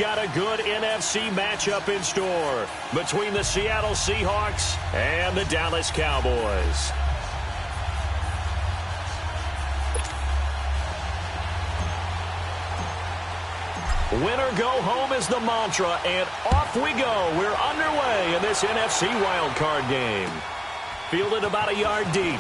got a good NFC matchup in store between the Seattle Seahawks and the Dallas Cowboys. Winner go home is the mantra, and off we go. We're underway in this NFC wildcard game. Fielded about a yard deep.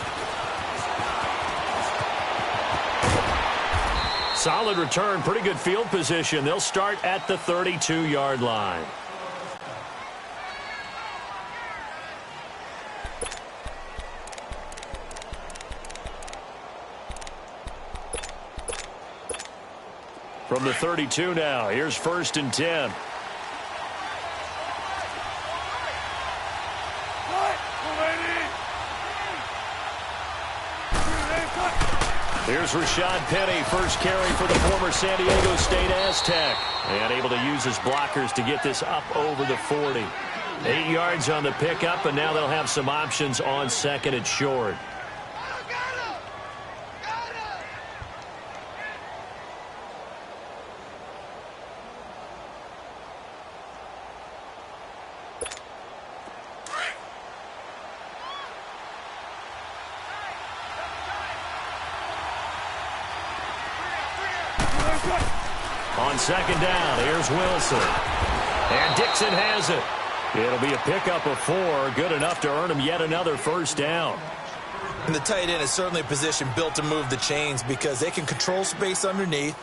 Solid return, pretty good field position. They'll start at the 32-yard line. From the 32 now, here's 1st and 10. Here's Rashad Penny, first carry for the former San Diego State Aztec. And able to use his blockers to get this up over the 40. 8 yards on the pickup, and now they'll have some options on 2nd and short. On 2nd down, here's Wilson. And Dixon has it. It'll be a pickup of 4, good enough to earn him yet another 1st down. And the tight end is certainly a position built to move the chains because they can control space underneath.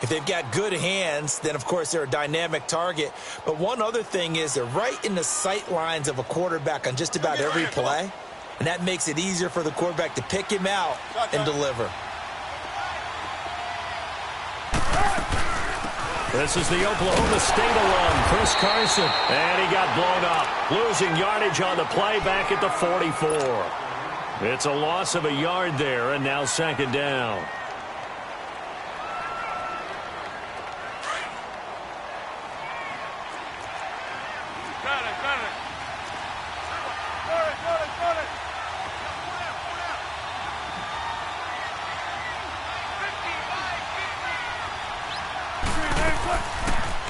If they've got good hands, then, of course, they're a dynamic target. But one other thing is they're right in the sight lines of a quarterback on just about every play. And that makes it easier for the quarterback to pick him out and deliver. This is the Oklahoma State alum, Chris Carson. And he got blown up, losing yardage on the play back at the 44. It's a loss of a yard there, and now 2nd down.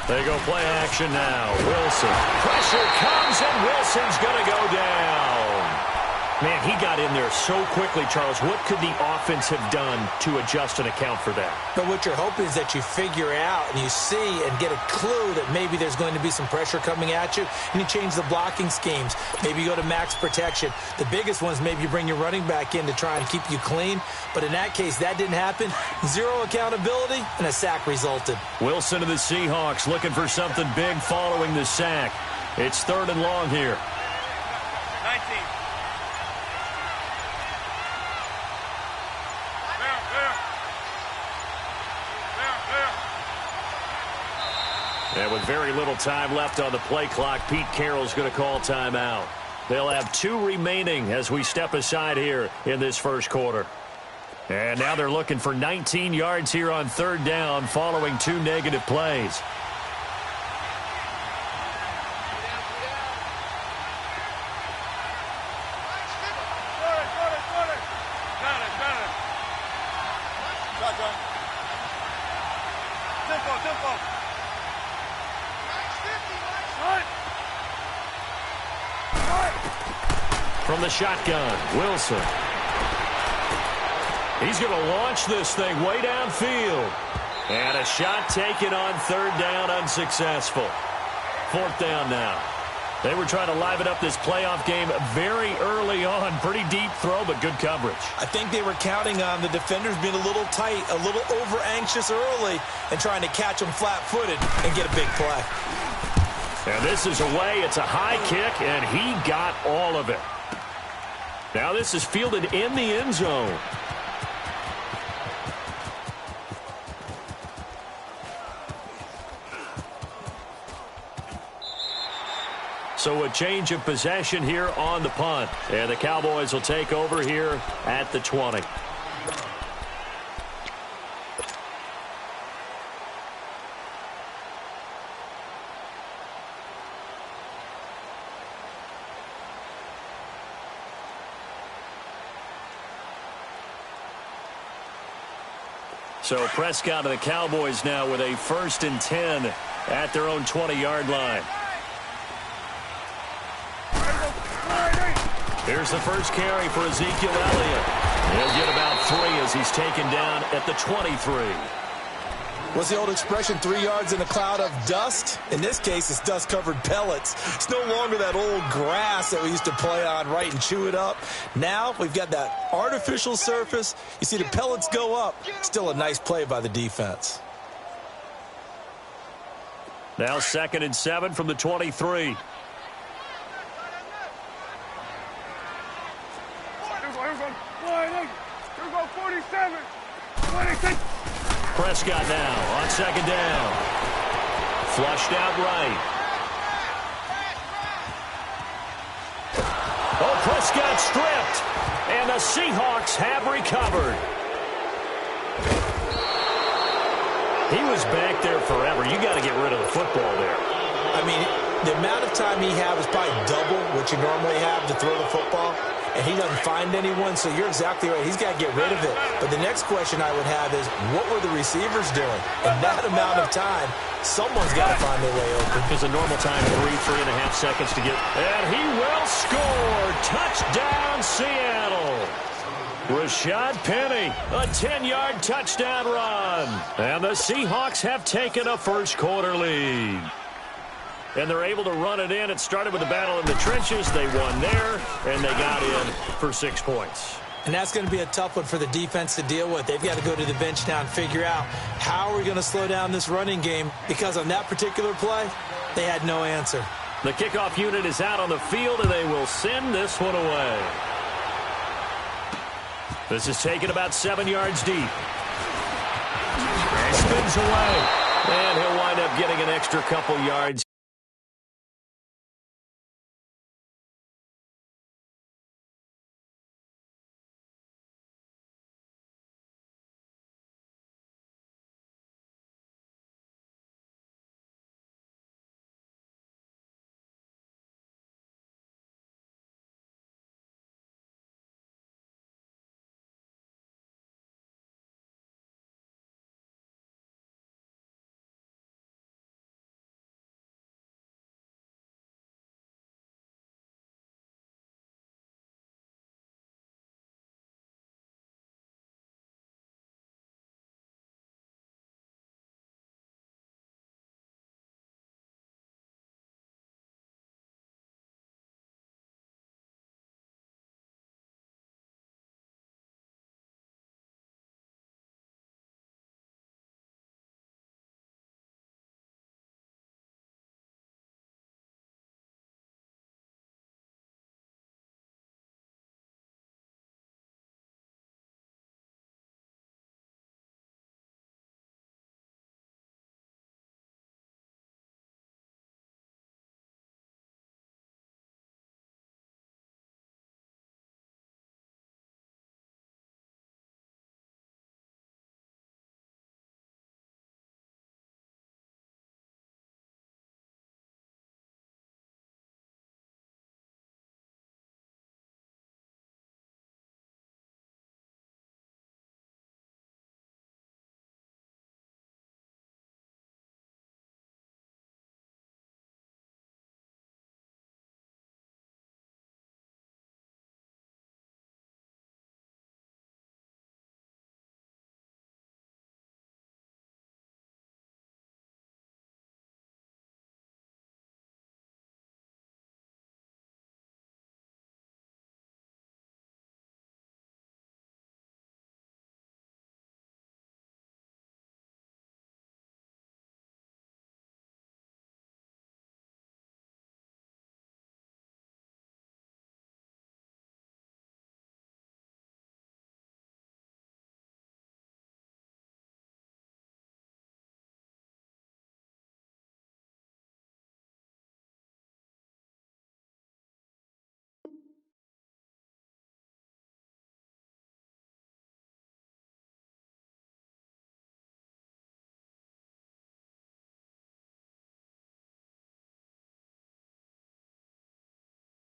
They go play action now. Wilson. Pressure comes, and Wilson's going to go down. Man, he got in there so quickly, Charles. What could the offense have done to adjust and account for that? But what you're hoping is that you figure out and you see and get a clue that maybe there's going to be some pressure coming at you, and you change the blocking schemes. Maybe you go to max protection. The biggest ones, maybe you bring your running back in to try and keep you clean. But in that case, that didn't happen. 0 accountability, and a sack resulted. Wilson of the Seahawks looking for something big following the sack. It's 3rd and long here. 19. And with very little time left on the play clock, Pete Carroll's going to call timeout. They'll have 2 remaining as we step aside here in this 1st quarter. And now they're looking for 19 yards here on 3rd down following 2 negative plays. From the shotgun, Wilson. He's going to launch this thing way downfield. And a shot taken on 3rd down, unsuccessful. 4th down now. They were trying to liven up this playoff game very early on. Pretty deep throw, but good coverage. I think they were counting on the defenders being a little tight, a little over-anxious early, and trying to catch them flat-footed and get a big play. And this is away. It's a high kick, and he got all of it. Now this is fielded in the end zone. So a change of possession here on the punt. And the Cowboys will take over here at the 20. So Prescott and the Cowboys now with a 1st and 10 at their own 20-yard line. Here's the first carry for Ezekiel Elliott. He'll get about 3 as he's taken down at the 23. What's the old expression, 3 yards in a cloud of dust? In this case, it's dust-covered pellets. It's no longer that old grass that we used to play on, right, and chew it up. Now we've got that artificial surface. You see the pellets go up. Still a nice play by the defense. Now 2nd and 7 from the 23. Prescott now on 2nd down. Flushed out right. Oh, Prescott stripped. And the Seahawks have recovered. He was back there forever. You got to get rid of the football there. I mean, the amount of time he had was probably double what you normally have to throw the football. And he doesn't find anyone, so you're exactly right. He's got to get rid of it. But the next question I would have is, what were the receivers doing? In that amount of time, someone's got to find their way open. Because the normal time, 3.5 seconds to get. And he will score. Touchdown, Seattle. Rashad Penny, a 10-yard touchdown run. And the Seahawks have taken a first-quarter lead. And they're able to run it in. It started with a battle in the trenches. They won there, and they got in for 6 points. And that's going to be a tough one for the defense to deal with. They've got to go to the bench now and figure out how are we going to slow down this running game, because on that particular play, they had no answer. The kickoff unit is out on the field, and they will send this one away. This is taken about 7 yards deep. And spins away. And he'll wind up getting an extra couple yards.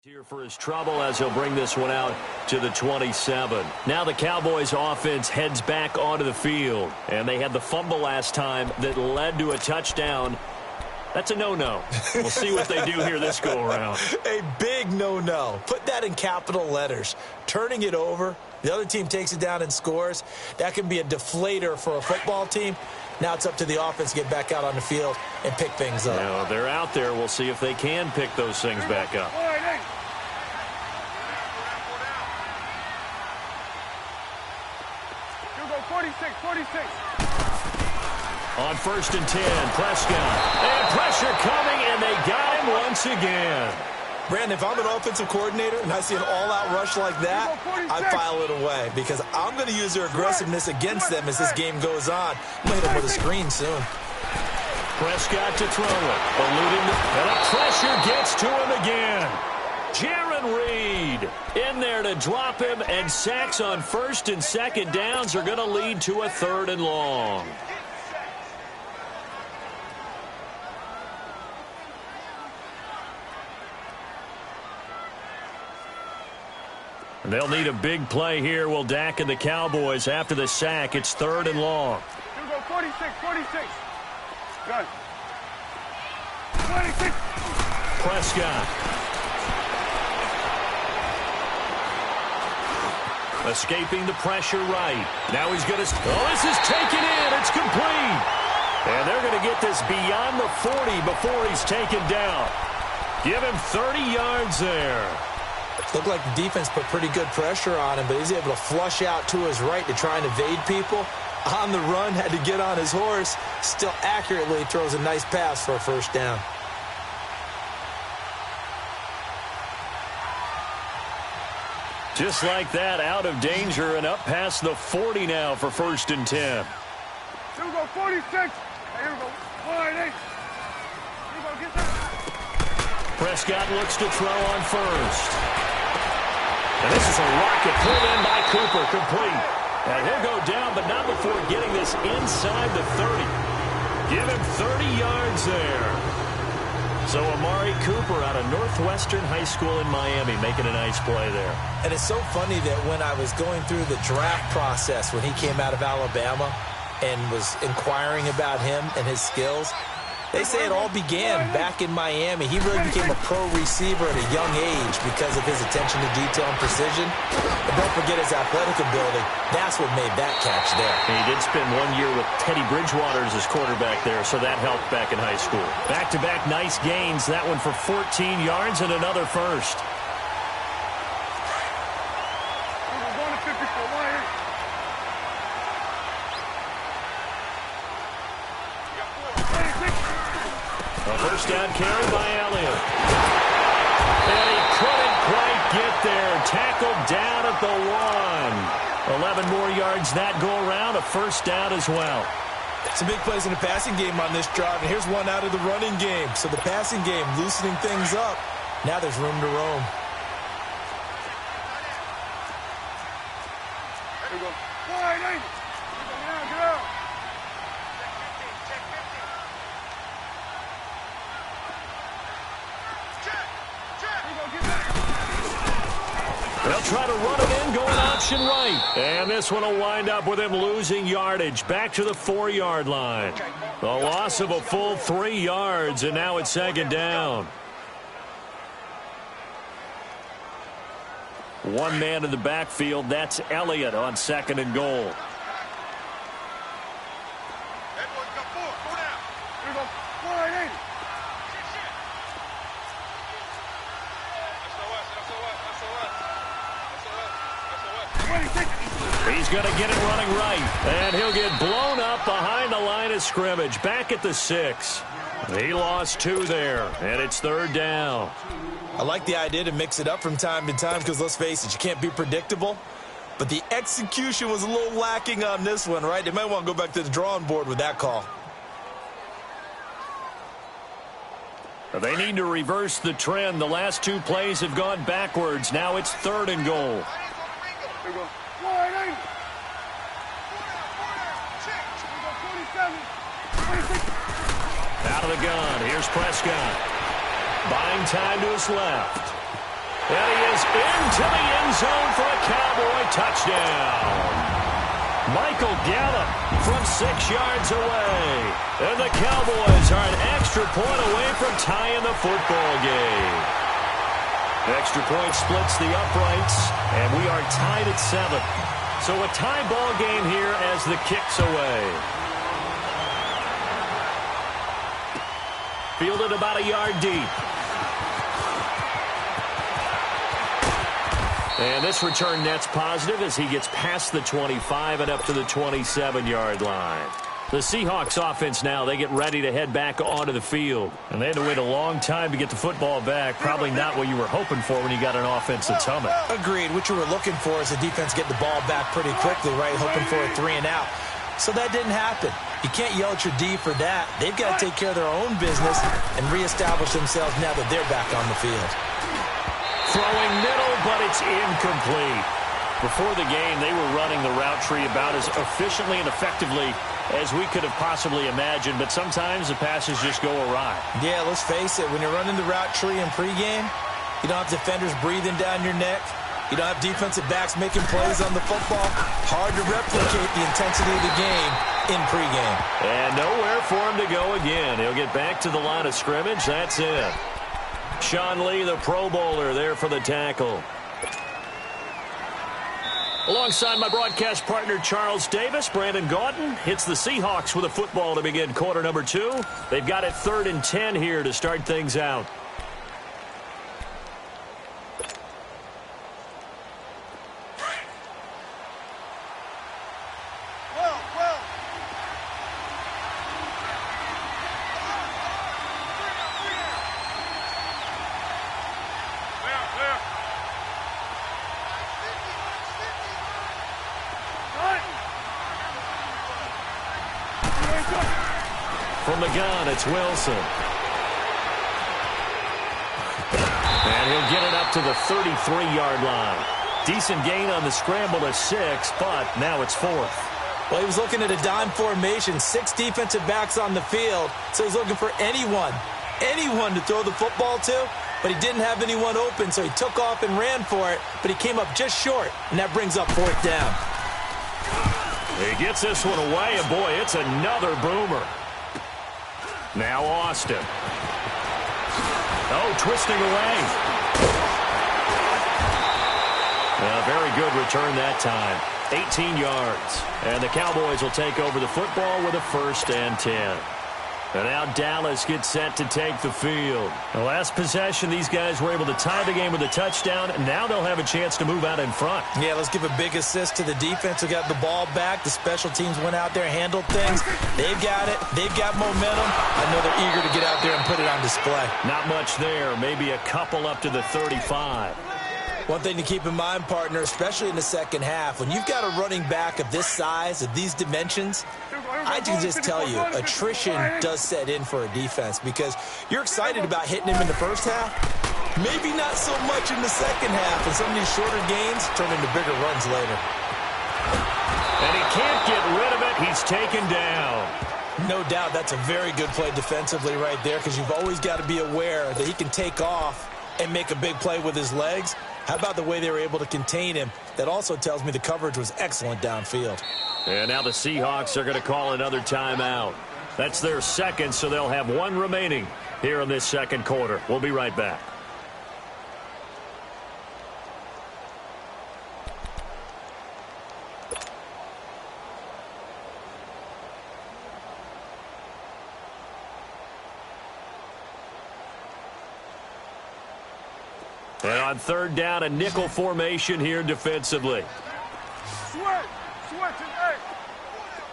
Here for his trouble as he'll bring this one out to the 27. Now the Cowboys offense heads back onto the field. And they had the fumble last time that led to a touchdown. That's a no-no. We'll see what they do here this go-around. A big no-no. Put that in capital letters. Turning it over, the other team takes it down and scores. That can be a deflator for a football team. Now it's up to the offense to get back out on the field and pick things up. Now, they're out there. We'll see if they can pick those things back up. You go 46, 46. On 1st and 10, Prescott. And pressure coming, and they got him once again. Brandon, if I'm an offensive coordinator and I see an all-out rush like that, I file it away because I'm going to use their aggressiveness against them as this game goes on. I'm going to hit them with a screen soon. Prescott to throw it. Eluding and the pressure gets to him again. Jaron Reed in there to drop him, and sacks on 1st and 2nd downs are going to lead to a 3rd and long. They'll need a big play here. Will Dak and the Cowboys after the sack. It's 3rd and long. You go 46, 46. Good. 26. Prescott. Escaping the pressure right. Now he's going to... Oh, this is taken in. It's complete. And they're going to get this beyond the 40 before he's taken down. Give him 30 yards there. Looked like the defense put pretty good pressure on him, but he's able to flush out to his right to try and evade people. On the run, had to get on his horse. Still accurately throws a nice pass for a 1st down. Just like that, out of danger and up past the 40 now for 1st and 10. You go 46. Hey, here we go. 48. You go get that. Prescott looks to throw on 1st. And this is a rocket pulled in by Cooper, complete. And he'll go down, but not before getting this inside the 30. Give him 30 yards there. So Amari Cooper out of Northwestern High School in Miami making a nice play there. And it's so funny that when I was going through the draft process when he came out of Alabama and was inquiring about him and his skills, they say it all began back in Miami. He really became a pro receiver at a young age because of his attention to detail and precision. But don't forget his athletic ability. That's what made that catch there. And he did spend 1 year with Teddy Bridgewater as his quarterback there, so that helped back in high school. Back-to-back nice gains. That one for 14 yards and another 1st. First down carry by Elliott. And he couldn't quite get there. Tackled down at the 1. 11 more yards that go around. A 1st down as well. Some big plays in the passing game on this drive. And here's one out of the running game. So the passing game loosening things up. Now there's room to roam. Here we go. 48. Get out. They'll try to run it in, going option right. And this one will wind up with him losing yardage back to the 4-yard line. The loss of a full 3 yards, and now it's 2nd down. One man in the backfield, that's Elliott on 2nd and goal. He's going to get it running right, and he'll get blown up behind the line of scrimmage, back at the 6. He lost 2 there, and it's 3rd down. I like the idea to mix it up from time to time because, let's face it, you can't be predictable. But the execution was a little lacking on this one, right? They might want to go back to the drawing board with that call. They need to reverse the trend. The last 2 plays have gone backwards. Now it's 3rd and goal. Here we go. Out of the gun. Here's Prescott. Buying time to his left. And he is into the end zone for a Cowboy touchdown. Michael Gallup from 6 yards away. And the Cowboys are an extra point away from tying the football game. Extra point splits the uprights, and we are tied at 7. So a tie ball game here as the kick's away. Fielded about a yard deep. And this return net's positive as he gets past the 25 and up to the 27-yard line. The Seahawks offense now, they get ready to head back onto the field. And they had to wait a long time to get the football back. Probably not what you were hoping for when you got an offense that's humming. Agreed. What you were looking for is the defense getting the ball back pretty quickly, right? Hoping for a 3 and out. So that didn't happen. You can't yell at your D for that. They've got to take care of their own business and reestablish themselves now that they're back on the field. Throwing middle, but it's incomplete. Before the game, they were running the route tree about as efficiently and effectively as we could have possibly imagined, but sometimes the passes just go awry. Yeah, let's face it. When you're running the route tree in pregame, you don't have defenders breathing down your neck. You don't have defensive backs making plays on the football. Hard to replicate the intensity of the game in pregame. And nowhere for him to go again. He'll get back to the line of scrimmage. That's it. Sean Lee, the Pro Bowler, there for the tackle. Alongside my broadcast partner, Charles Davis, Brandon Gaudin hits the Seahawks with a football to begin quarter number 2. They've got it 3rd and 10 here to start things out. From the gun, it's Wilson. And he'll get it up to the 33-yard line. Decent gain on the scramble to 6, but now it's 4th. Well, he was looking at a dime formation, 6 defensive backs on the field, so he's looking for anyone to throw the football to, but he didn't have anyone open, so he took off and ran for it, but he came up just short, and that brings up 4th down. He gets this one away, and boy, it's another boomer. Now Austin. Oh, twisting away. Very good return that time. 18 yards. And the Cowboys will take over the football with a 1st and 10. And now Dallas gets set to take the field. The last possession, these guys were able to tie the game with a touchdown, and now they'll have a chance to move out in front. Yeah, let's give a big assist to the defense who got the ball back. The special teams went out there, handled things. They've got it. They've got momentum. I know they're eager to get out there and put it on display. Not much there. Maybe a couple up to the 35. One thing to keep in mind, partner, especially in the second half, when you've got a running back of this size, of these dimensions, I can just tell you, attrition does set in for a defense because you're excited about hitting him in the first half. Maybe not so much in the second half, and some of these shorter gains turn into bigger runs later. And he can't get rid of it. He's taken down. No doubt that's a very good play defensively right there because you've always got to be aware that he can take off and make a big play with his legs. How about the way they were able to contain him? That also tells me the coverage was excellent downfield. And now the Seahawks are going to call another timeout. That's their second, so they'll have 1 remaining here in this second quarter. We'll be right back. And on 3rd down, a nickel formation here defensively. Switch, and hey.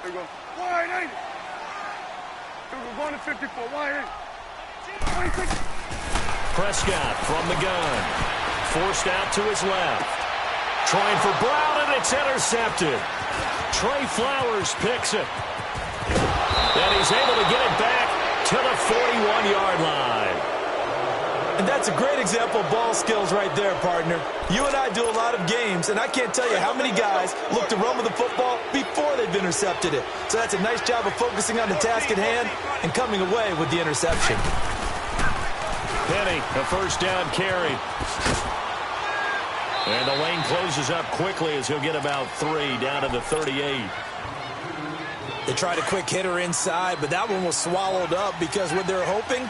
There you go. Wide 8. There we go. Going to 54. Wide 8. 26. Prescott from the gun. Forced out to his left. Trying for Brown, and it's intercepted. Trey Flowers picks it. And he's able to get it back to the 41-yard line. And that's a great example of ball skills right there, partner. You and I do a lot of games, and I can't tell you how many guys look to run with the football before they've intercepted it. So that's a nice job of focusing on the task at hand and coming away with the interception. Penny, a 1st down carry. And the lane closes up quickly as he'll get about 3 down to the 38. They tried a quick hitter inside, but that one was swallowed up because what they're hoping,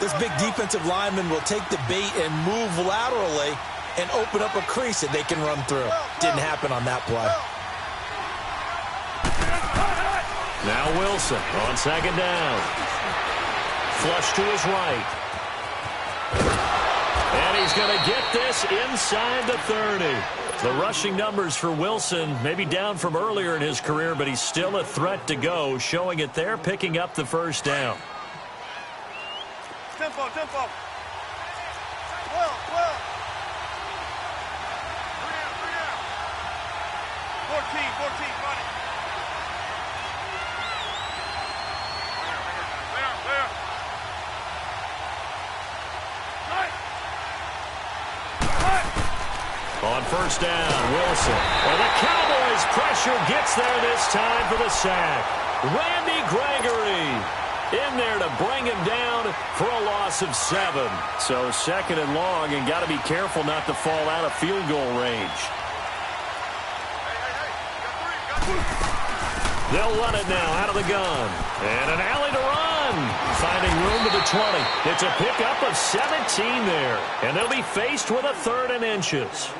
this big defensive lineman will take the bait and move laterally and open up a crease that they can run through. Didn't happen on that play. Now Wilson on second down. Flush to his right. And he's going to get this inside the 30. The rushing numbers for Wilson maybe down from earlier in his career, but he's still a threat to go, showing it there, picking up the first down. Tempo. Well. 14, run it. There. On first down, Wilson. And the Cowboys' pressure gets there this time for the sack. Randy Gregory in there to bring him down for a loss of 7. So second and long, and got to be careful not to fall out of field goal range. They'll run it now out of the gun. And an alley to run. Finding room to the 20. It's a pickup of 17 there. And they'll be faced with a 3rd and inches.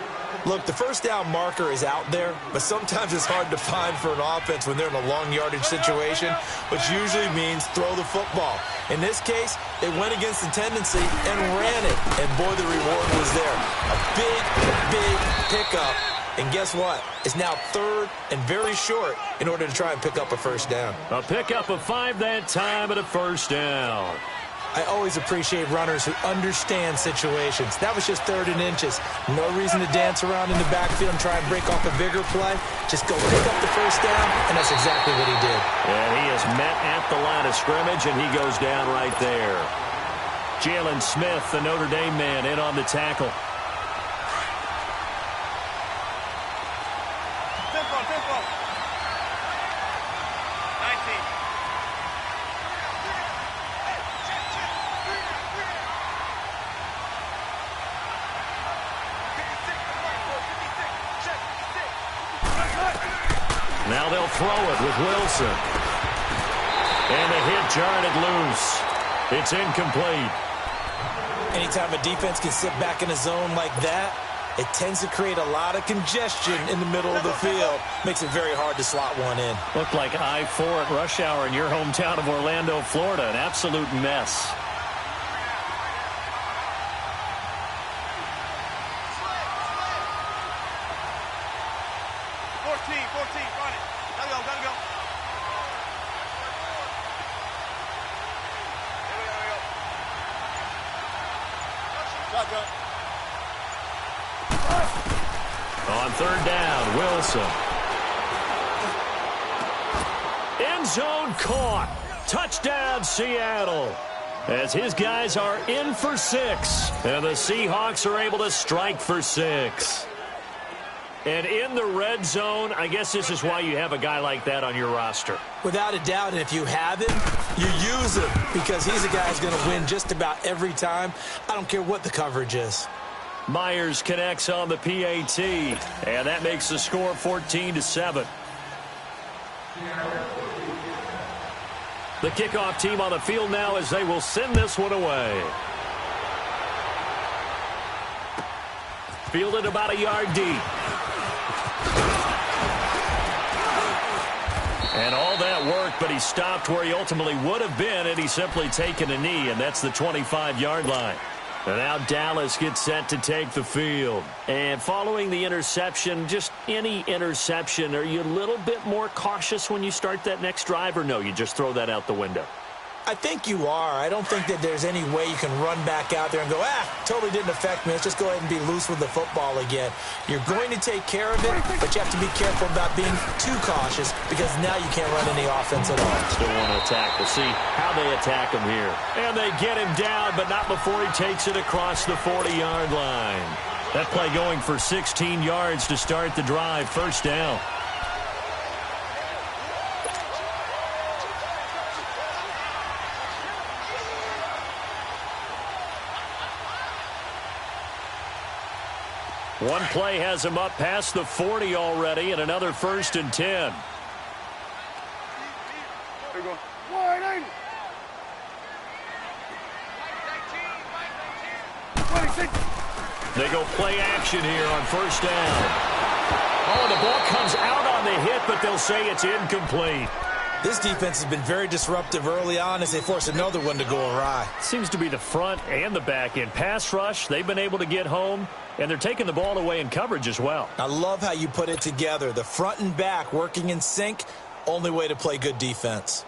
Look, the first down marker is out there, but sometimes it's hard to find for an offense when they're in a long yardage situation, which usually means throw the football. In this case, they went against the tendency and ran it. And boy, the reward was there. A big pickup. And guess what? It's now 3rd and very short in order to try and pick up a first down. A pickup of 5 that time and a first down. I always appreciate runners who understand situations. That was just 3rd and inches. No reason to dance around in the backfield and try and break off a bigger play. Just go pick up the first down, and that's exactly what he did. And he is met at the line of scrimmage, and he goes down right there. Jalen Smith, the Notre Dame man, in on the tackle. Tempo. 19. Now they'll throw it with Wilson. And the hit jarred it loose. It's incomplete. Anytime a defense can sit back in a zone like that, it tends to create a lot of congestion in the middle of the field. Makes it very hard to slot one in. Looked like I-4 at rush hour in your hometown of Orlando, Florida. An absolute mess. Gotta go. Shotgun. On 3rd down, Wilson. End zone caught. Touchdown, Seattle. As his guys are in for 6. And the Seahawks are able to strike for 6. And in the red zone, I guess this is why you have a guy like that on your roster. Without a doubt, and if you have him, you use him because he's a guy who's going to win just about every time. I don't care what the coverage is. Myers connects on the PAT, and that makes the score 14-7. The kickoff team on the field now as they will send this one away. Fielded about a yard deep. And all that work, but he stopped where he ultimately would have been had he simply taken a knee, and that's the 25-yard line. And now Dallas gets set to take the field. And following the interception, just any interception, are you a little bit more cautious when you start that next drive, or no, you just throw that out the window? I think you are. I don't think that there's any way you can run back out there and go, totally didn't affect me. Let's just go ahead and be loose with the football again. You're going to take care of it, but you have to be careful about being too cautious because now you can't run any offense at all. Still want to attack. We'll see how they attack him here. And they get him down, but not before he takes it across the 40-yard line. That play going for 16 yards to start the drive. First down. One play has him up past the 40 already, and another 1st and 10. There you go. Wide 80. 26. They go play action here on 1st down. Oh, the ball comes out on the hit, but they'll say it's incomplete. This defense has been very disruptive early on as they force another one to go awry. Seems to be the front and the back end. Pass rush, they've been able to get home, and they're taking the ball away in coverage as well. I love how you put it together. The front and back working in sync, only way to play good defense.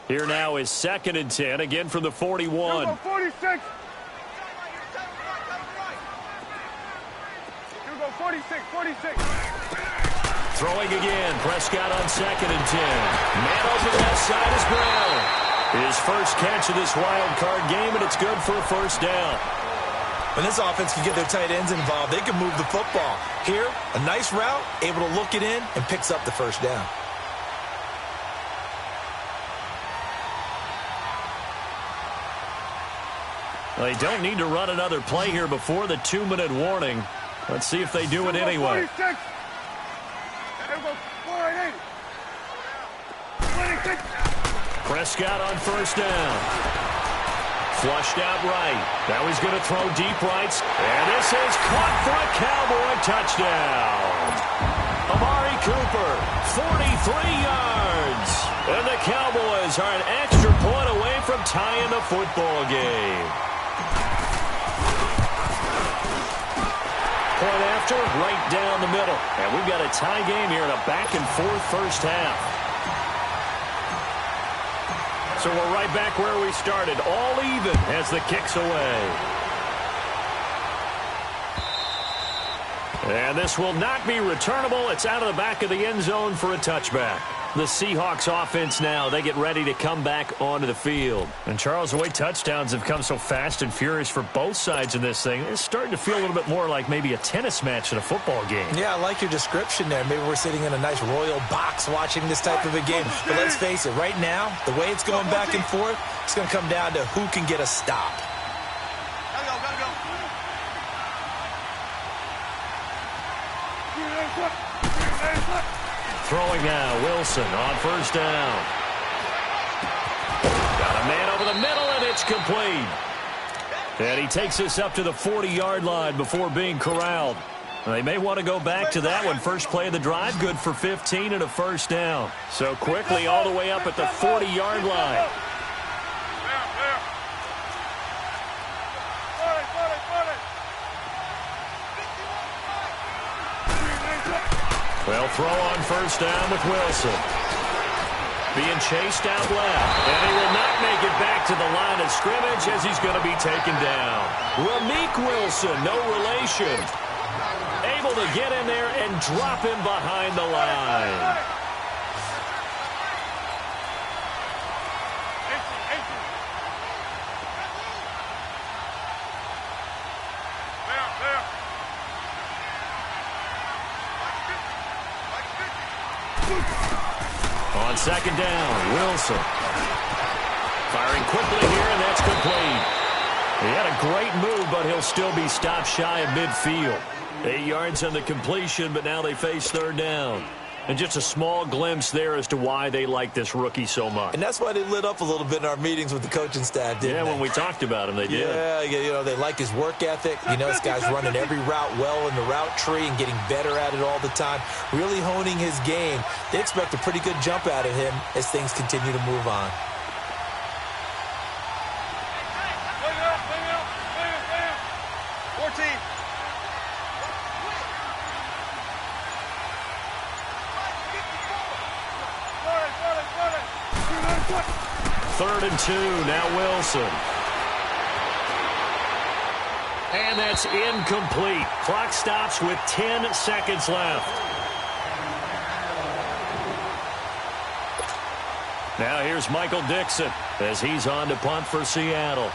Here now is 2nd and 10, again from the 41. Go 46. You go 46, 46. Throwing again. Prescott on 2nd and 10. Man open left side is Brown. His first catch of this wild card game, and it's good for a 1st down. When this offense can get their tight ends involved, they can move the football. Here, a nice route, able to look it in, and picks up the 1st down. They don't need to run another play here before the 2-minute warning. Let's see if they do it anyway. 46. There you go. Wide 80. 26. Prescott on 1st down. Flushed out right. Now he's going to throw deep rights. And this is caught for a Cowboy touchdown. Amari Cooper, 43 yards. And the Cowboys are an extra point away from tying the football game. Point after, right down the middle. And we've got a tie game here in a back-and-forth 1st half. So we're right back where we started, all even as the kick's away. And this will not be returnable. It's out of the back of the end zone for a touchback. The Seahawks offense now, they get ready to come back onto the field. And Charles, the way touchdowns have come so fast and furious for both sides in this thing, it's starting to feel a little bit more like maybe a tennis match in a football game. Yeah, I like your description there. Maybe we're sitting in a nice royal box watching this type of a game. But let's face it, right now, the way it's going back and forth, it's going to come down to who can get a stop. Gotta go. Throwing now, Wilson on 1st down. Got a man over the middle, and it's complete. And he takes us up to the 40-yard line before being corralled. They may want to go back to that one. First play of the drive, good for 15 and a 1st down. So quickly all the way up at the 40-yard line. Well, throw on 1st down with Wilson. Being chased out left. And he will not make it back to the line of scrimmage as he's going to be taken down. Rameek Wilson, no relation. Able to get in there and drop him behind the line. On 2nd down, Wilson. Firing quickly here, and that's complete. He had a great move, but he'll still be stopped shy of midfield. 8 yards on the completion, but now they face 3rd down. And just a small glimpse there as to why they like this rookie so much. And that's why they lit up a little bit in our meetings with the coaching staff, didn't they? Yeah, when we talked about him, they did. Yeah, you know, they like his work ethic. You know, this guy's running every route well in the route tree and getting better at it all the time, really honing his game. They expect a pretty good jump out of him as things continue to move on. Third and 2, now Wilson. And that's incomplete. Clock stops with 10 seconds left. Now here's Michael Dixon as he's on to punt for Seattle.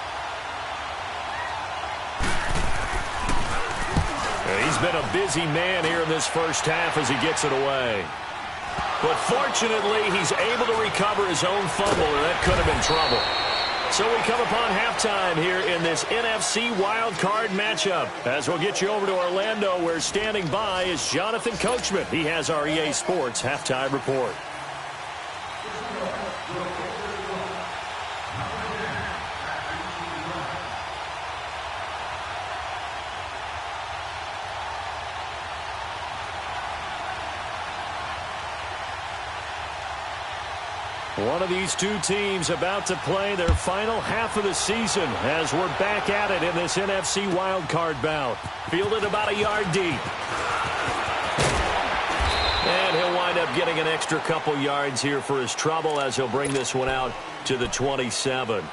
He's been a busy man here in this 1st half as he gets it away. But fortunately, he's able to recover his own fumble, and that could have been trouble. So we come upon halftime here in this NFC wildcard matchup. As we'll get you over to Orlando, where standing by is Jonathan Coachman. He has our EA Sports halftime report. One of these two teams about to play their final half of the season as we're back at it in this NFC wildcard bout. Fielded about a yard deep. And he'll wind up getting an extra couple yards here for his trouble as he'll bring this one out to the 27.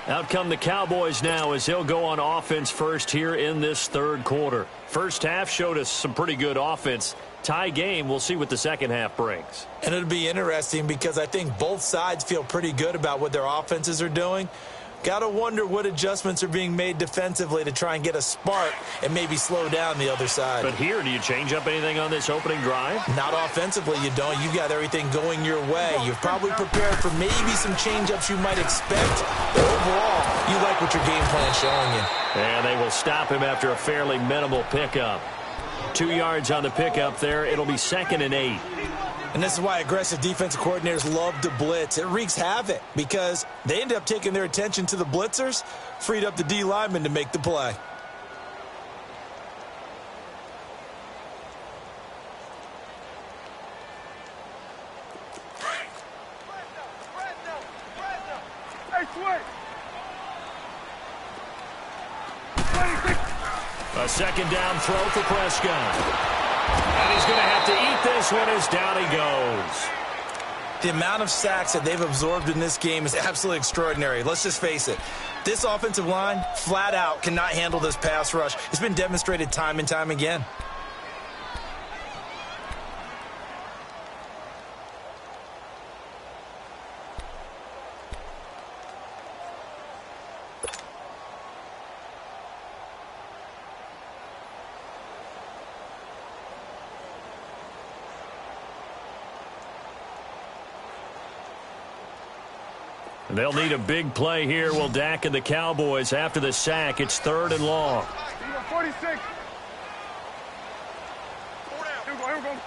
Out come the Cowboys now as they'll go on offense first here in this third quarter. First half showed us some pretty good offense. Tie game, we'll see what the second half brings. And it'll be interesting because I think both sides feel pretty good about what their offenses are doing. Got to wonder what adjustments are being made defensively to try and get a spark and maybe slow down the other side. But here, do you change up anything on this opening drive? Not offensively, you don't. You've got everything going your way. You've probably prepared for maybe some change-ups you might expect. But overall, you like what your game plan's showing you. And they will stop him after a fairly minimal pickup. 2 yards on the pickup there. It'll be 2nd and 8. And this is why aggressive defensive coordinators love to blitz. It wreaks havoc because they end up taking their attention to the blitzers, freed up the D lineman to make the play. A second down throw for Prescott. And he's going to have to eat this one as down he goes. The amount of sacks that they've absorbed in this game is absolutely extraordinary. Let's just face it. This offensive line, flat out, cannot handle this pass rush. It's been demonstrated time and time again. They'll need a big play here. Will Dak and the Cowboys after the sack. It's 3rd and long. 46. Here we go.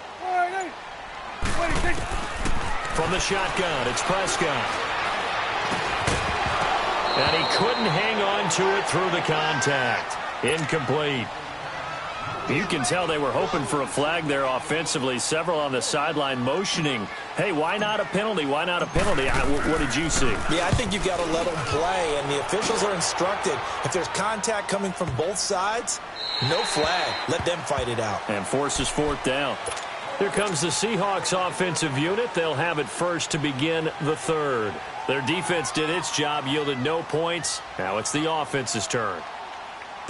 26. From the shotgun, it's Prescott. And he couldn't hang on to it through the contact. Incomplete. You can tell they were hoping for a flag there offensively. Several on the sideline motioning, hey, why not a penalty? Why not a penalty? What did you see? Yeah, I think you've got to let them play, and the officials are instructed. If there's contact coming from both sides, no flag. Let them fight it out. And forces 4th down. Here comes the Seahawks offensive unit. They'll have it first to begin the third. Their defense did its job, yielded no points. Now it's the offense's turn.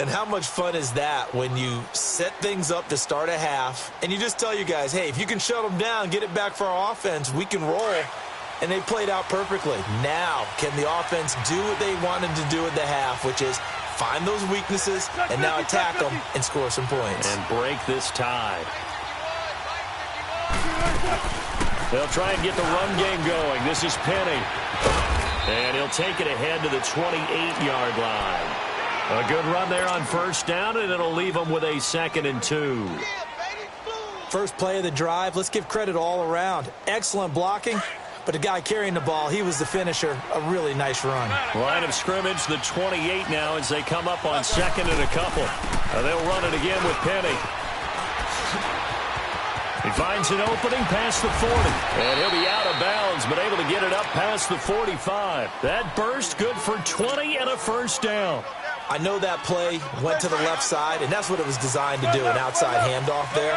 And how much fun is that when you set things up to start a half and you just tell you guys, hey, if you can shut them down, get it back for our offense, we can roll. And they played out perfectly. Now, can the offense do what they wanted to do at the half, which is find those weaknesses and now attack them and score some points. And break this tie. They'll try and get the run game going. This is Penny. And he'll take it ahead to the 28-yard line. A good run there on first down, and it'll leave them with a 2nd and 2. First play of the drive, let's give credit all around. Excellent blocking, but the guy carrying the ball, he was the finisher. A really nice run. Line of scrimmage, the 28 now as they come up on 2nd and a couple. They'll run it again with Penny. He finds an opening past the 40. And he'll be out of bounds, but able to get it up past the 45. That burst good for 20 and a first down. I know that play went to the left side, and that's what it was designed to do, an outside handoff there.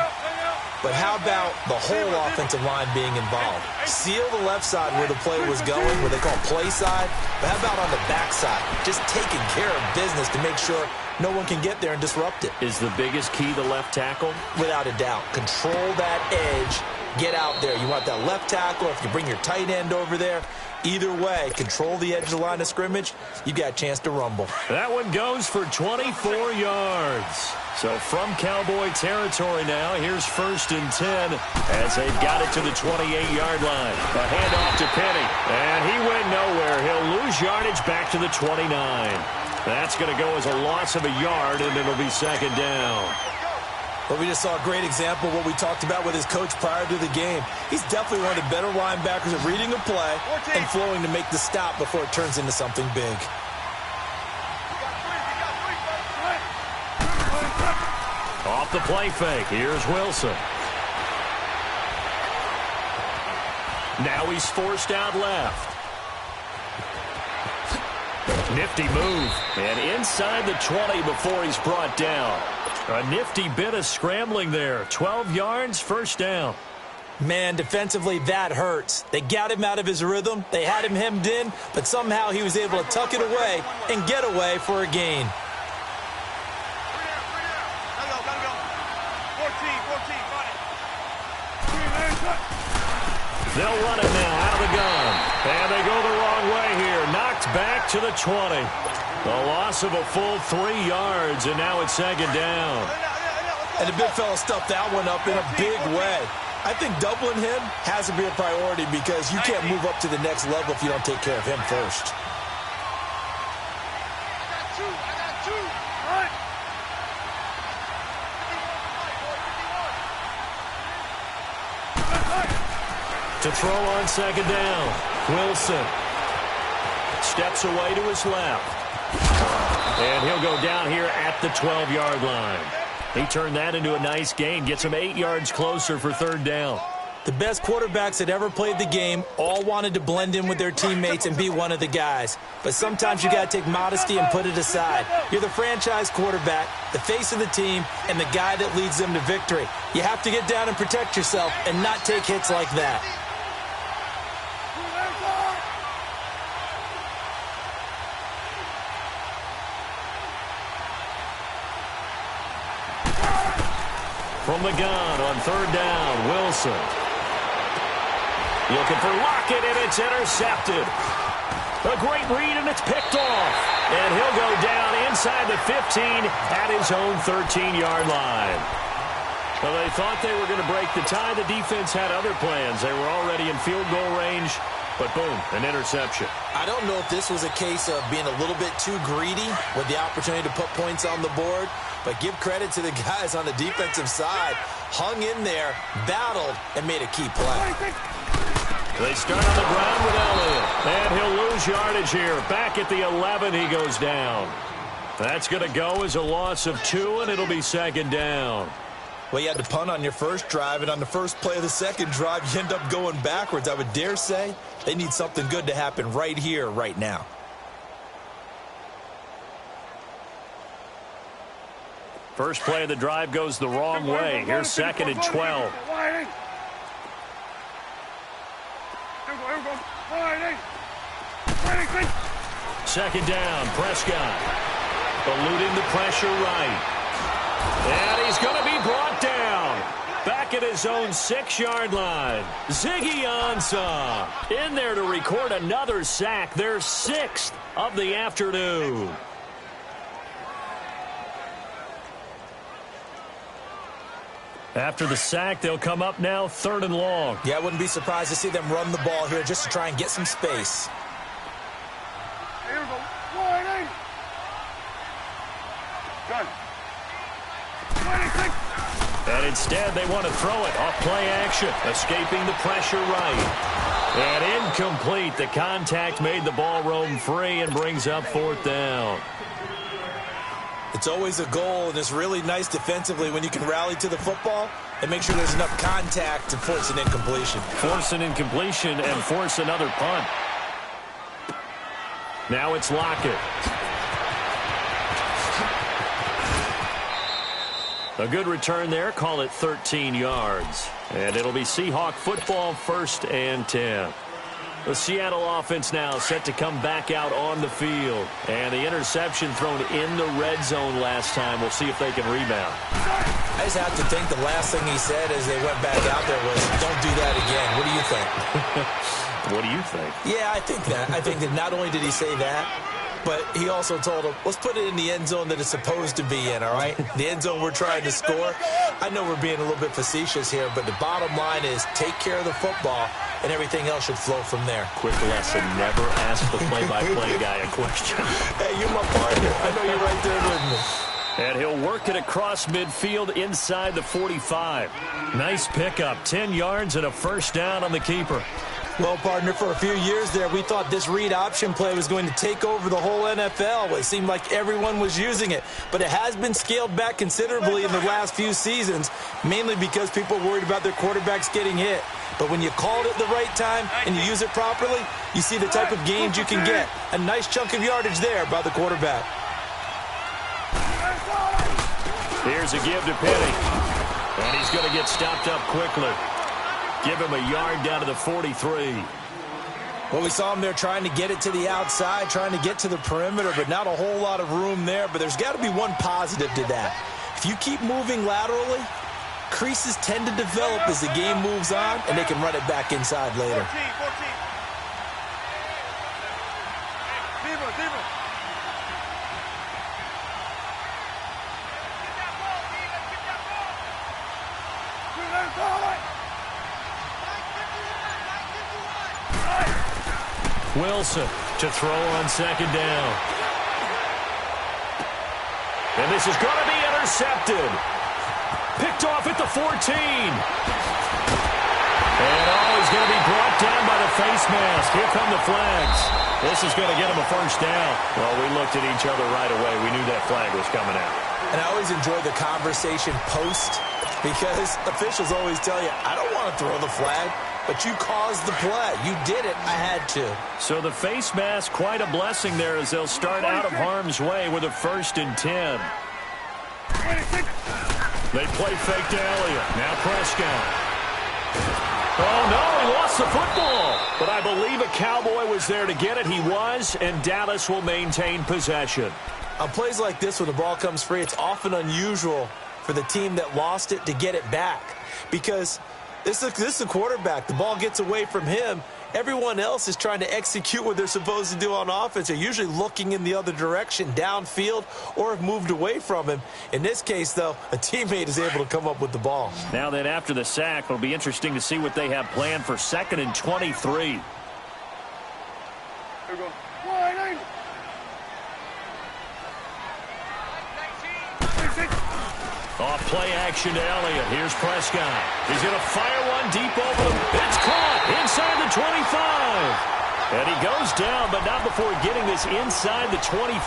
But how about the whole offensive line being involved? Seal the left side where the play was going, where they call play side. But how about on the back side? Just taking care of business to make sure no one can get there and disrupt it. Is the biggest key the left tackle? Without a doubt. Control that edge. Get out there. You want that left tackle. If you bring your tight end over there, Either way, control the edge of the line of scrimmage, you got a chance to rumble. That one goes for 24 yards. So from Cowboy territory now, here's 1st and 10 as they've got it to the 28-yard line. A handoff to Penny, and he went nowhere. He'll lose yardage back to the 29. That's going to go as a loss of a yard, and it'll be 2nd down. But we just saw a great example of what we talked about with his coach prior to the game. He's definitely one of the better linebackers at reading a play and flowing to make the stop before it turns into something big. Off the play fake, here's Wilson. Now he's forced out left. Nifty move, and inside the 20 before he's brought down. A nifty bit of scrambling there. 12 yards, 1st down. Man, defensively, that hurts. They got him out of his rhythm. They had him hemmed in, but somehow he was able to tuck it away and get away for a gain. They'll run it now out of the gun. And they go the wrong way here. Knocked back to the 20. A loss of a full 3 yards, and now it's 2nd down. And the big fella stuffed that one up in a big way. I think doubling him has to be a priority because you can't move up to the next level if you don't take care of him first. To throw on 2nd down, Wilson steps away to his left. And he'll go down here at the 12-yard line. He turned that into a nice gain, gets him 8 yards closer for 3rd down. The best quarterbacks that ever played the game all wanted to blend in with their teammates and be one of the guys. But sometimes you got to take modesty and put it aside. You're the franchise quarterback, the face of the team, and the guy that leads them to victory. You have to get down and protect yourself and not take hits like that. From the gun on 3rd down, Wilson. Looking for Lockett, and it's intercepted. A great read, and it's picked off. And he'll go down inside the 15 at his own 13-yard line. Well, they thought they were going to break the tie. The defense had other plans. They were already in field goal range, but boom, an interception. I don't know if this was a case of being a little bit too greedy with the opportunity to put points on the board, but give credit to the guys on the defensive side. Hung in there, battled, and made a key play. They start on the ground with Elliott, and he'll lose yardage here. Back at the 11, he goes down. That's going to go as a loss of 2, and it'll be 2nd down. Well, you had to punt on your first drive, and on the first play of the second drive, you end up going backwards. I would dare say they need something good to happen right here, right now. First play of the drive goes the wrong way. Here's 2nd and 12. Second down, Prescott. Eluding the pressure right. And he's going to be brought down. Back at his own 6-yard line. Ziggy Ansah in there to record another sack. Their 6th of the afternoon. After the sack, they'll come up now 3rd and long. Yeah, I wouldn't be surprised to see them run the ball here just to try and get some space. Here we go. Wide. Done. And instead, they want to throw it off play action, escaping the pressure right. And incomplete. The contact made the ball roam free and brings up 4th down. It's always a goal, and it's really nice defensively when you can rally to the football and make sure there's enough contact to force an incompletion. Force an incompletion and force another punt. Now it's Lockett. A good return there. Call it 13 yards. And it'll be Seahawk football, 1st and 10. The Seattle offense now set to come back out on the field. And the interception thrown in the red zone last time. We'll see if they can rebound. I just have to think the last thing he said as they went back out there was, don't do that again. What do you think? What do you think? Yeah, I think that. I think that not only did he say that, but he also told him, let's put it in the end zone that it's supposed to be in, all right? The end zone we're trying to score. I know we're being a little bit facetious here, but the bottom line is take care of the football, and everything else should flow from there. Quick lesson, never ask the play-by-play guy a question. Hey, you're my partner. I know you're right there with me. And he'll work it across midfield inside the 45. Nice pickup, 10 yards and a first down on the keeper. Well, partner, for a few years there, we thought this read option play was going to take over the whole NFL. It seemed like everyone was using it. But it has been scaled back considerably in the last few seasons, mainly because people are worried about their quarterbacks getting hit. But when you call it at the right time and you use it properly, you see the type of gains you can get. A nice chunk of yardage there by the quarterback. Here's a give to Penny. And he's going to get stopped up quickly. Give him a yard down to the 43. Well, we saw him there trying to get it to the outside, trying to get to the perimeter, but not a whole lot of room there. But there's got to be one positive to that. If you keep moving laterally, creases tend to develop as the game moves on, and they can run it back inside later. 14. Deeper. Wilson to throw on second down. And this is going to be intercepted. Picked off at the 14. And he's going to be brought down by the face mask. Here come the flags. This is going to get him a first down. Well, we looked at each other right away. We knew that flag was coming out. And I always enjoy the conversation post because officials always tell you, I don't want to throw the flag. But you caused the play. You did it. I had to. So the face mask, quite a blessing there as they'll start out of harm's way with a 1st and 10. They play fake to Elliott. Now Prescott. Oh, no, he lost the football. But I believe a Cowboy was there to get it. He was, and Dallas will maintain possession. On plays like this when the ball comes free, it's often unusual for the team that lost it to get it back because this is the quarterback. The ball gets away from him. Everyone else is trying to execute what they're supposed to do on offense. They're usually looking in the other direction, downfield, or have moved away from him. In this case, though, a teammate is able to come up with the ball. Now that after the sack, it'll be interesting to see what they have planned for 2nd and 23. Here we go. Wide angle. Off play action to Elliott. Here's Prescott. He's going to fire one deep over the... It's caught inside the 25. And he goes down, but not before getting this inside the 25.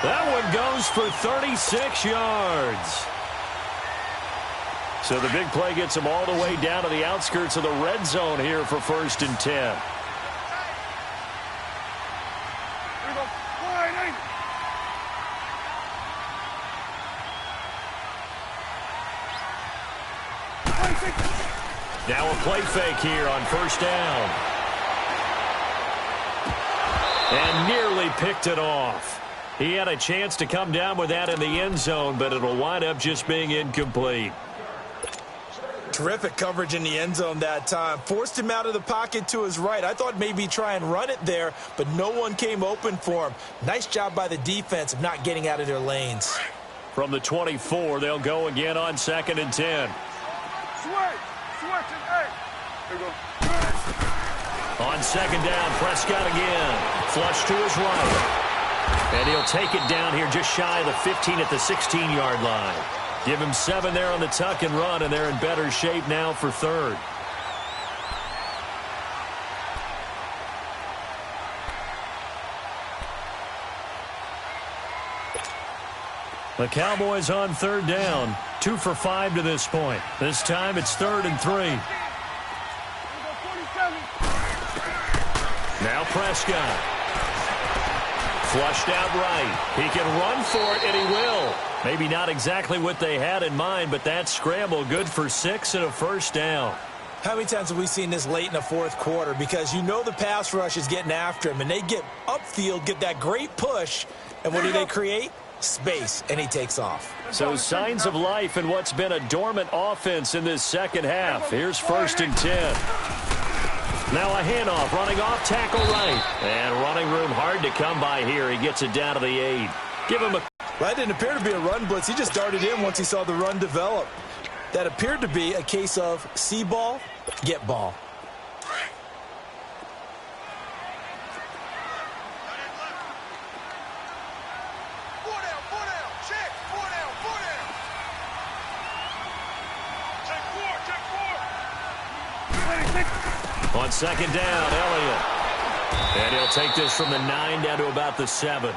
That one goes for 36 yards. So the big play gets him all the way down to the outskirts of the red zone here for 1st and 10. Here we go. Wide angle. Now a play fake here on 1st down. And nearly picked it off. He had a chance to come down with that in the end zone, but it'll wind up just being incomplete. Terrific coverage in the end zone that time. Forced him out of the pocket to his right. I thought maybe try and run it there, but no one came open for him. Nice job by the defense of not getting out of their lanes. From the 24, they'll go again on 2nd and 10. Switch and 8. Here we go. On 2nd down, Prescott again. Flush to his right. And he'll take it down here just shy of the 15 at the 16-yard line. Give him 7 there on the tuck and run, and they're in better shape now for 3rd. The Cowboys on 3rd down. 2 for 5 to this point. This time it's 3rd and 3. Now Prescott. Flushed out right. He can run for it, and he will. Maybe not exactly what they had in mind, but that scramble good for 6 and a 1st down. How many times have we seen this late in the 4th quarter? Because you know the pass rush is getting after him, and they get upfield, get that great push, and what do they create? Space, and he takes off. So signs of life in what's been a dormant offense in this second half. Here's 1st and 10. Now a handoff, running off, tackle right. And running room hard to come by here. He gets it down to the 8. Give him a... Well, that didn't appear to be a run blitz. He just darted in once he saw the run develop. That appeared to be a case of see ball, get ball. On second down, Elliott. And he'll take this from the 9 down to about the 7.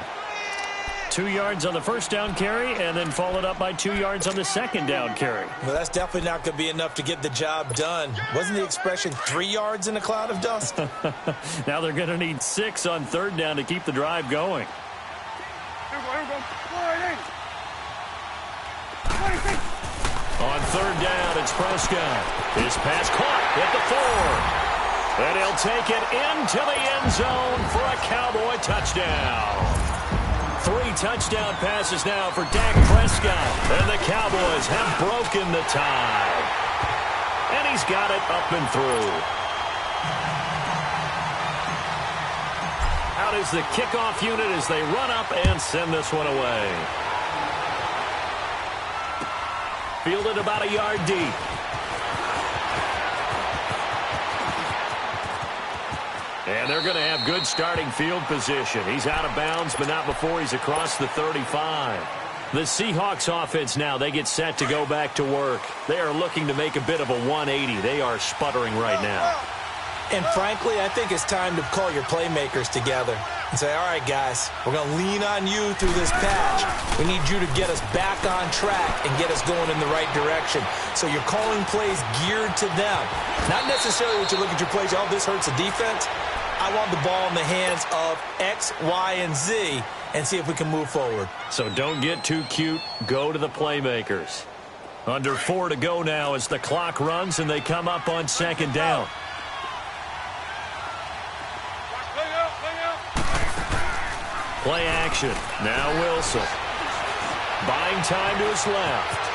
2 yards on the first down carry, and then followed up by 2 yards on the second down carry. Well, that's definitely not going to be enough to get the job done. Wasn't the expression 3 yards in a cloud of dust? Now they're going to need 6 on third down to keep the drive going. Here we go. On third down, it's Prescott. His pass caught at the 4. And he'll take it into the end zone for a Cowboy touchdown. 3 touchdown passes now for Dak Prescott. And the Cowboys have broken the tie. And he's got it up and through. Out is the kickoff unit as they run up and send this one away. Fielded about a yard deep. And they're going to have good starting field position. He's out of bounds, but not before he's across the 35. The Seahawks offense now, they get set to go back to work. They are looking to make a bit of a 180. They are sputtering right now. And frankly, I think it's time to call your playmakers together and say, all right, guys, we're going to lean on you through this patch. We need you to get us back on track and get us going in the right direction. So you're calling plays geared to them. Not necessarily what you look at your plays, oh, this hurts the defense. I want the ball in the hands of X, Y, and Z and see if we can move forward. So don't get too cute. Go to the playmakers. Under 4 to go now as the clock runs and they come up on second down. Play action. Now Wilson. Buying time to his left.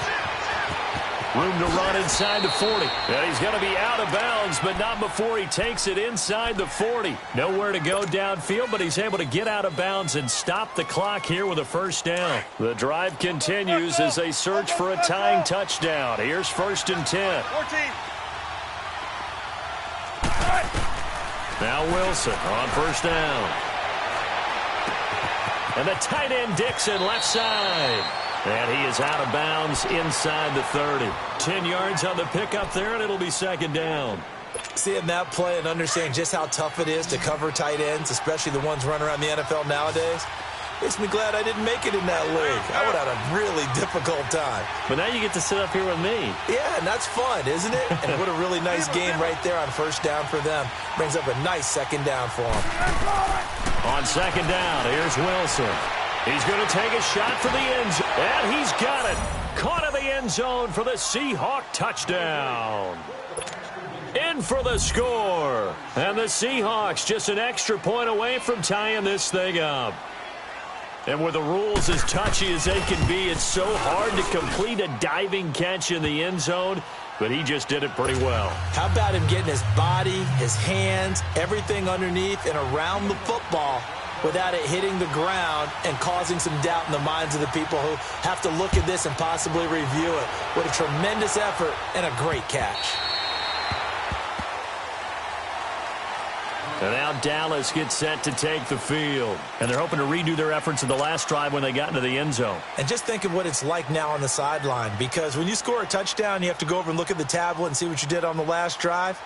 Room to run inside the 40. And he's going to be out of bounds, but not before he takes it inside the 40. Nowhere to go downfield, but he's able to get out of bounds and stop the clock here with a first down. The drive continues as they search for a tying touchdown. Here's 1st and 10. 14. Now Wilson on first down. And the tight end Dixon left side. And he is out of bounds inside the 30. 10 yards on the pickup there, and it'll be second down. Seeing that play and understanding just how tough it is to cover tight ends, especially the ones running around the NFL nowadays, makes me glad I didn't make it in that league. I would have had a really difficult time. But now you get to sit up here with me. Yeah, and that's fun, isn't it? And what a really nice game right there on first down for them. Brings up a nice second down for them. On second down, here's Wilson. He's going to take a shot for the end zone. And he's got it. Caught in the end zone for the Seahawk touchdown. In for the score. And the Seahawks just an extra point away from tying this thing up. And with the rules as touchy as they can be, it's so hard to complete a diving catch in the end zone, but he just did it pretty well. How about him getting his body, his hands, everything underneath and around the football without it hitting the ground and causing some doubt in the minds of the people who have to look at this and possibly review it. What a tremendous effort and a great catch. And now Dallas gets set to take the field. And they're hoping to redo their efforts in the last drive when they got into the end zone. And just think of what it's like now on the sideline, because when you score a touchdown, you have to go over and look at the tablet and see what you did on the last drive.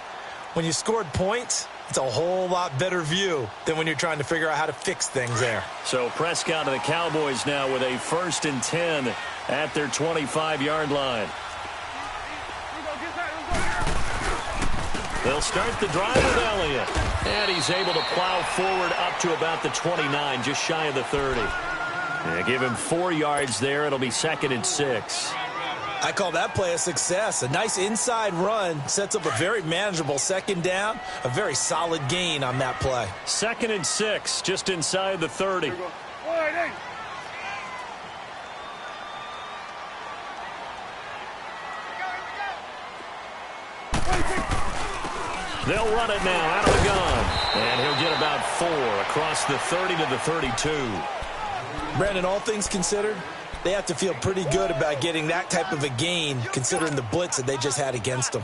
When you scored points, it's a whole lot better view than when you're trying to figure out how to fix things there. So Prescott and the Cowboys now with a 1st and 10 at their 25-yard line. They'll start the drive with Elliott. And he's able to plow forward up to about the 29, just shy of the 30. Yeah, give him 4 yards there. It'll be 2nd and 6. I call that play a success. A nice inside run sets up a very manageable second down. A very solid gain on that play. 2nd and 6, just inside the 30. They'll run it now out of the gun. And he'll get about 4 across the 30 to the 32. Brandon, all things considered, they have to feel pretty good about getting that type of a gain considering the blitz that they just had against them.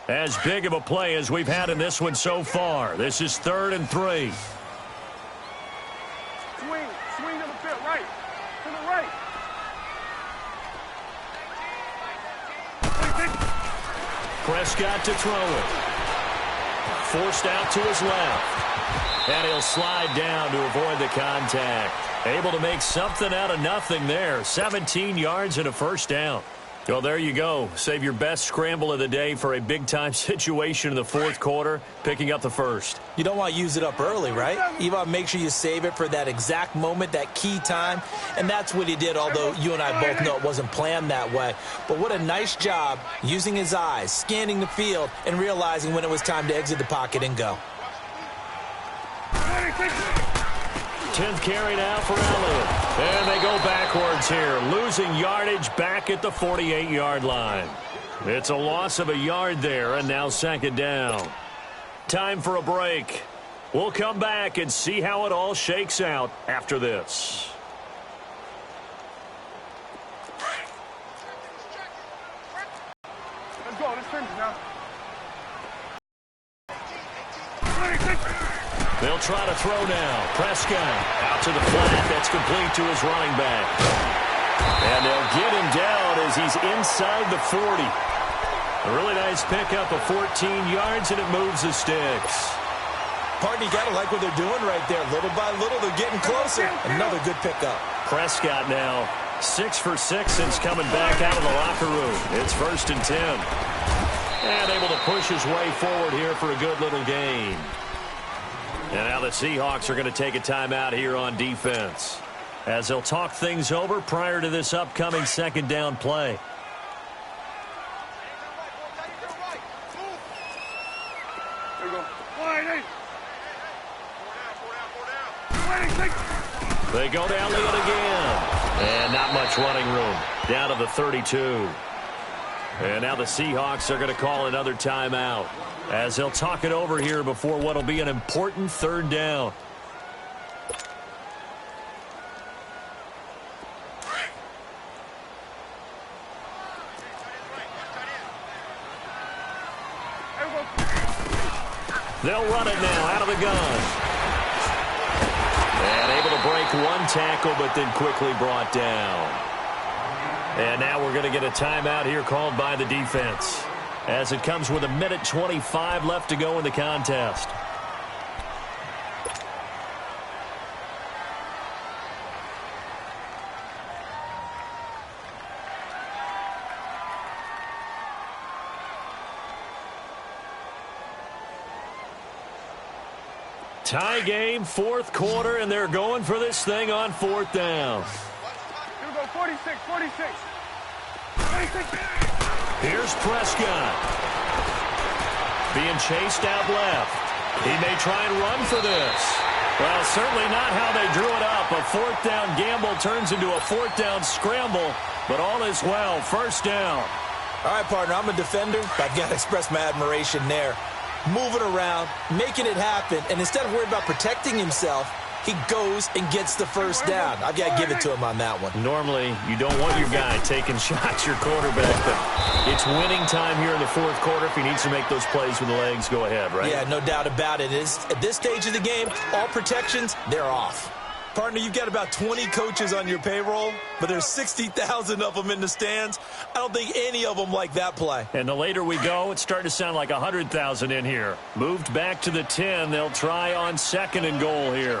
As big of a play as we've had in this one so far. This is 3rd and 3. Swing to the field, right. To the right. Prescott to throw it. Forced out to his left. And he'll slide down to avoid the contact. Able to make something out of nothing there. 17 yards and a first down. Well, there you go. Save your best scramble of the day for a big-time situation in the 4th quarter, picking up the first. You don't want to use it up early, right? You want to make sure you save it for that exact moment, that key time. And that's what he did, although you and I both know it wasn't planned that way. But what a nice job using his eyes, scanning the field, and realizing when it was time to exit the pocket and go. 10th carry now for Elliott. And they go backwards here, losing yardage back at the 48-yard line. It's a loss of a yard there, and now 2nd down. Time for a break. We'll come back and see how it all shakes out after this. Let's go. Let's finish now. They'll try to throw now. Prescott out to the flat. That's complete to his running back. And they'll get him down as he's inside the 40. A really nice pickup of 14 yards, and it moves the sticks. Partner, you got to like what they're doing right there. Little by little, they're getting closer. Another good pickup. Prescott now 6 for 6 since coming back out of the locker room. It's 1st and 10. And able to push his way forward here for a good little gain. And now the Seahawks are going to take a timeout here on defense as they'll talk things over prior to this upcoming 2nd down play. There we go. They go down to it again. And not much running room. Down to the 32. And now the Seahawks are going to call another timeout as they'll talk it over here before what will be an important 3rd down. They'll run it now out of the gun. And able to break one tackle, but then quickly brought down. And now we're going to get a timeout here called by the defense as it comes with 1:25 left to go in the contest. Tie game, 4th quarter, and they're going for this thing on 4th down. Here we go, 46, 46. 46. Here's Prescott. Being chased out left. He may try and run for this. Well, certainly not how they drew it up. A 4th down gamble turns into a 4th down scramble, but all is well. 1st down. All right, partner, I'm a defender, but I've got to express my admiration there. Moving around, making it happen, and instead of worrying about protecting himself, he goes and gets the 1st down. I've got to give it to him on that one. Normally, you don't want your guy taking shots, your quarterback, but it's winning time here in the 4th quarter. If he needs to make those plays with the legs, go ahead, right? Yeah, no doubt about it. At this stage of the game, all protections, they're off. Partner, you've got about 20 coaches on your payroll, but there's 60,000 of them in the stands. I don't think any of them like that play. And the later we go, it's starting to sound like 100,000 in here. Moved back to the 10. They'll try on 2nd and goal here.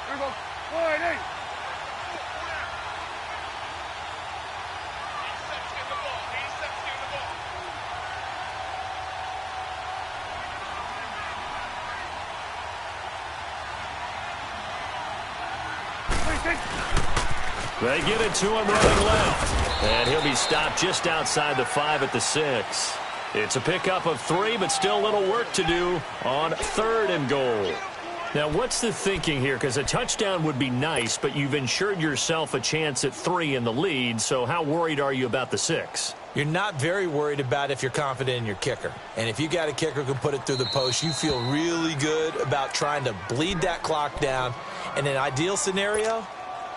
Here we go. 1-8. They get it to him running left. And he'll be stopped just outside the 5 at the 6. It's a pickup of 3, but still a little work to do on 3rd and goal. Now, what's the thinking here? Because a touchdown would be nice, but you've ensured yourself a chance at 3 in the lead, so how worried are you about the 6? You're not very worried about if you're confident in your kicker. And if you got a kicker who can put it through the post, you feel really good about trying to bleed that clock down. In an ideal scenario,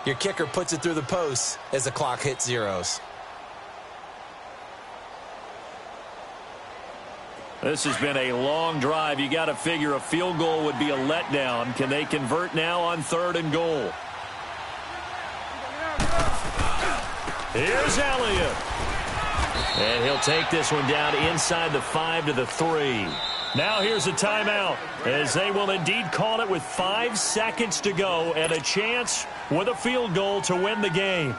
your kicker puts it through the post as the clock hits zeros. This has been a long drive. You got to figure a field goal would be a letdown. Can they convert now on 3rd and goal? Here's Elliott. And he'll take this one down inside the 5 to the 3. Now here's a timeout as they will indeed call it with 5 seconds to go and a chance with a field goal to win the game.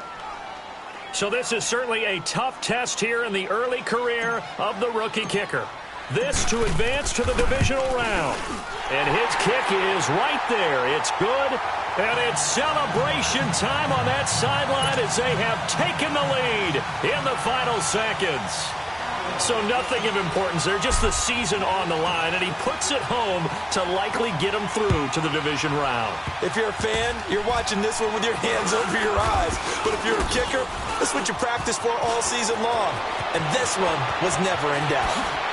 So this is certainly a tough test here in the early career of the rookie kicker. This to advance to the divisional round. And his kick is right there. It's good. And it's celebration time on that sideline as they have taken the lead in the final seconds. So nothing of importance there, just the season on the line, and he puts it home to likely get him through to the division round. If you're a fan, you're watching this one with your hands over your eyes. But if you're a kicker, that's what you practice for all season long. And this one was never in doubt.